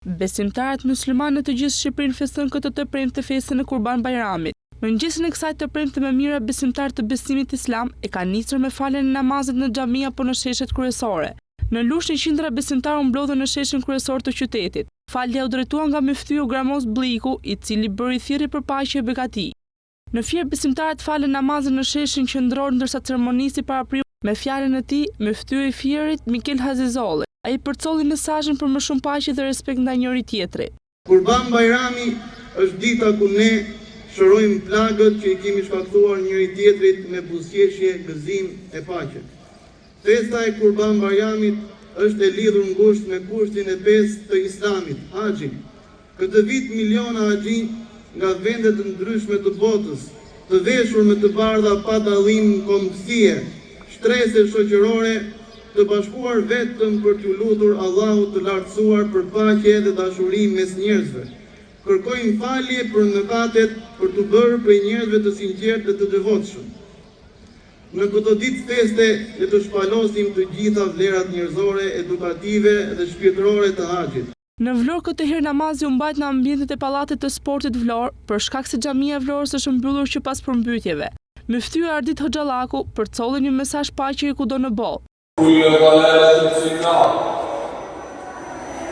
Besimtarët muslimanë të gjithë Shqipërinë festojnë këtë të premte festën e Kurban Bayramit. Mëngjesin e kësaj të premte me mira, besimtarët të besimit islam e kanë nisur me faljen e namazit në xhami apo në sheshet kryesore. Në Lushnjë qindra besimtarë u mblodhën në sheshin kryesor të qytetit. Falja u drejtua nga Myftyu Gramos Bliku, i cili bëri thirrje për paqe e begati. Në Fier besimtarët falën namazin në sheshin qendror, ndërsa ceremonisi parapriu me fjalën e tij Myftyu i Fierit Mikel Hazizolli. Ai përcolli mesazhin për më shumë paqe dhe respekt ndaj njëri tjetrit. Kurban Bayrami është dita ku ne shërojmë plagët që i kemi shkaktuar njëri tjetrit me buzëqeshje, gëzim e paqe. Festa e Kurban Bayramit është e lidhur ngushtë me kushtin e 5 të Islamit, haxhin. Këtë vit miliona haxhi nga vende të ndryshme të botës, të veshur me të bardha pa dallim kombësie, shtrese shoqërore, të bashkuar vetëm për t'u lutur Allahut të lartësuar për paqe dhe dashuri mes njerëzve. Kërkojmë falje për mëkatet, për t'u bërë prej njerëzve të sinqertë dhe të devotshëm. Në këtë ditë feste le të shpalosim të gjitha vlerat njerëzore, edukative dhe shpirtërore të haxhit. Në Vlorë këtë herë namazi u mbajt në ambientet e pallatit të sportit Vlorë, për shkak se xhamia e Vlorës është mbyllur që pas përmbytjeve. Myftyu Ardit Hoxhallaku përcolli një mesazh paqe kudo në botë.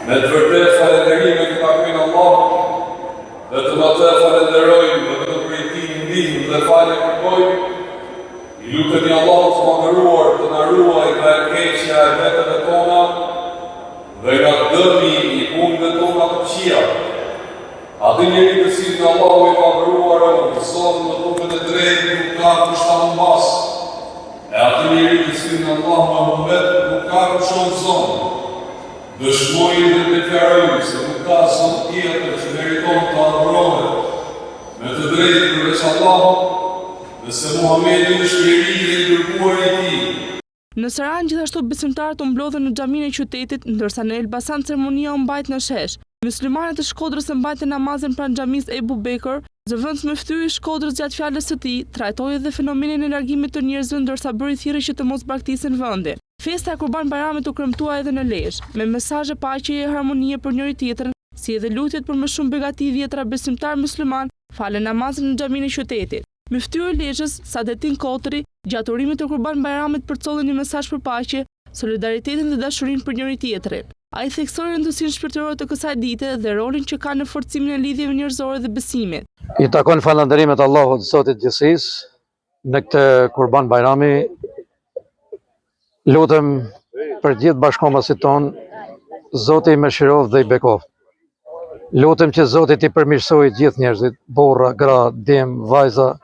Me të vërtet falenderime të takojnë Allah, dhe të më të falenderojmë dhe të përjeti ndihmë dhe falje kërkojmë, i lutemi Allah të mëndëruar të në ruaj nga e keqja e vetëve tona dhe nga dëmi i punëve tona të qia. Ati njëri të si në Allah i mëndëruar të sotë në tukët e drejtë nuk ka kushtanë basë, e ati njëri të si në Allah më mëmet nuk ka kushonë zonë. Dëshmojnë dhe të kjarojnë se nuk ka zonë tjetër që meriton të adhurohet me të drejtë përveç Allahut dhe se Muhamedi është njeri dhe i dërguar i tij. Në Saran gjithashtu besimtarët u mblodhën në xhaminë e qytetit, ndërsa në Elbasan ceremonia u mbajt në shesh. Muslimanët e Shkodrës e mbajtën namazin pranë xhamisë Ebu Bekër. Zëvendës Myftyi i Shkodrës gjatë fjalës së tij trajtoi edhe fenomenin e largimit të njerëzve, ndërsa bëri thirrje që të mos braktisën vendin. Festa e Kurban Bayramit u kremtua edhe në Lezhë, me mesazhe paqeje e harmonie për njëri tjetrin, si edhe lutjet për më shumë begati. Dhjetra besimtar musliman falën namazin në xhaminë e qytetit. Myftyu i Lezhës, Sadetin Kotri, gjatë urimit të Kurban Bayramit përcolli një mesazh për paqe, solidaritetin dhe dashurinë për njëri tjetrin. Ai theksoi rëndësinë shpirtërore të kësaj dite dhe rolin që ka në forcimin e lidhjeve njerëzore dhe besimit. I takon falënderimet Allahut Zotit gjithësisë në këtë Kurban Bayrami. Lutem për gjithë bashkëkombësit tonë, Zoti i mëshiroft dhe i bekoft. Lutem që Zoti t'i përmirësojë gjithë njerëzit, burra, gra, djem, vajza,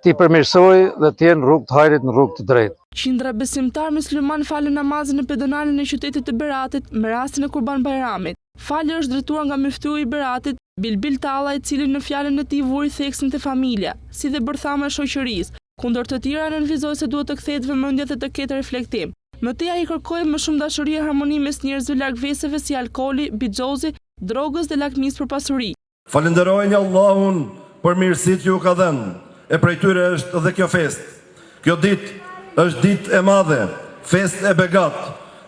t'i përmirësojë dhe t'jenë rrugë të hajrit në rrugë të drejtë. Qindra besimtar musliman falën namazin në pedonalen e qytetit të Beratit me rastin e Kurban Bayramit. Falja është drejtuar nga Myftyu i Beratit, Bilbil Talla, i cili në fjalën e tij vuri theksin te familja, si dhe bërthama e shoqërisë, kundër të tjera nënvizoi se duhet të kthehet vëmendja dhe të ketë reflektim. Më tej ai kërkoi më shumë dashuri e harmoni mes njerëzve larg veseve si alkooli, bixhozi, drogës dhe lakmisë për pasuri. Falenderojeni Allahun për mirësitë që ju ka dhënë. E prej tyre është edhe kjo festë. Kjo ditë është ditë e madhe, festë e begat,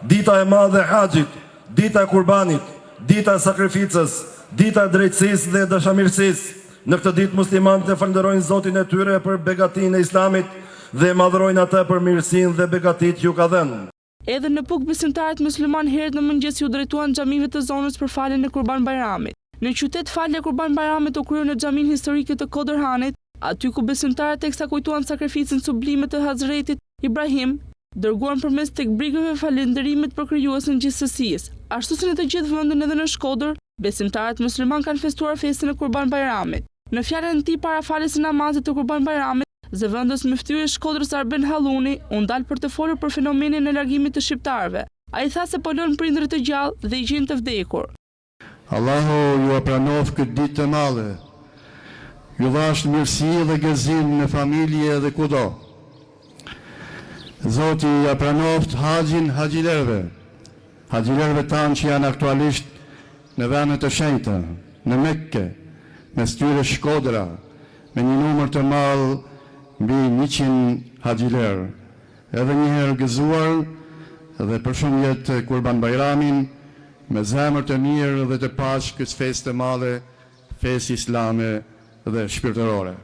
dita e madhe e haxhit, dita e kurbanit, dita e sakrificës, dita e drejtësisë dhe dashamirësisë. Në këtë ditë muslimanët e falenderojnë Zotin e tyre për begatinë e Islamit dhe madhrojnë atë për mirësinë dhe begatitë që ju ka dhënë. Edhe në Puk besimtarët musliman herët në mëngjes u drejtuan xhamive të zonës për faljen e Kurban Bayramit. Në qytet falja e Kurban Bayramit u krye në xhaminë historike të Kodërhanit, aty ku besimtarët teksa kujtuan sakrificën sublime të Hazretit Ibrahim, dërguan përmes tek brigëve falënderimet për krijuesin gjithësisë. Ashtu si në të gjithë vendin edhe në Shkodër, besimtarët musliman kanë festuar festën e Kurban Bayramit. Në fjalën e tij para faljes së namazit të Kurban Bayramit, zëvendës Myftyi i Shkodrës Arben Halluni u ndal për të folur për fenomenin e largimit të shqiptarëve. Ai tha se po lën prindërit të gjallë dhe i gjin të vdekur. Allahu ju pranov këtë ditë të madhe. Ju dhash mirësi dhe gëzim në familje dhe kudo. Zoti ja pranoft haxhin haxhilerëve tanë që janë aktualisht në vendet e shenjta, në Mekke, mes tyre Shkodra, me një numër të madh mbi 100 haxhilerë. Edhe një herë gëzuar dhe përshëndet Kurban Bayramin me zemër të mirë dhe të paqë këtë festë të madhe, festë islame dhe shpirtërore.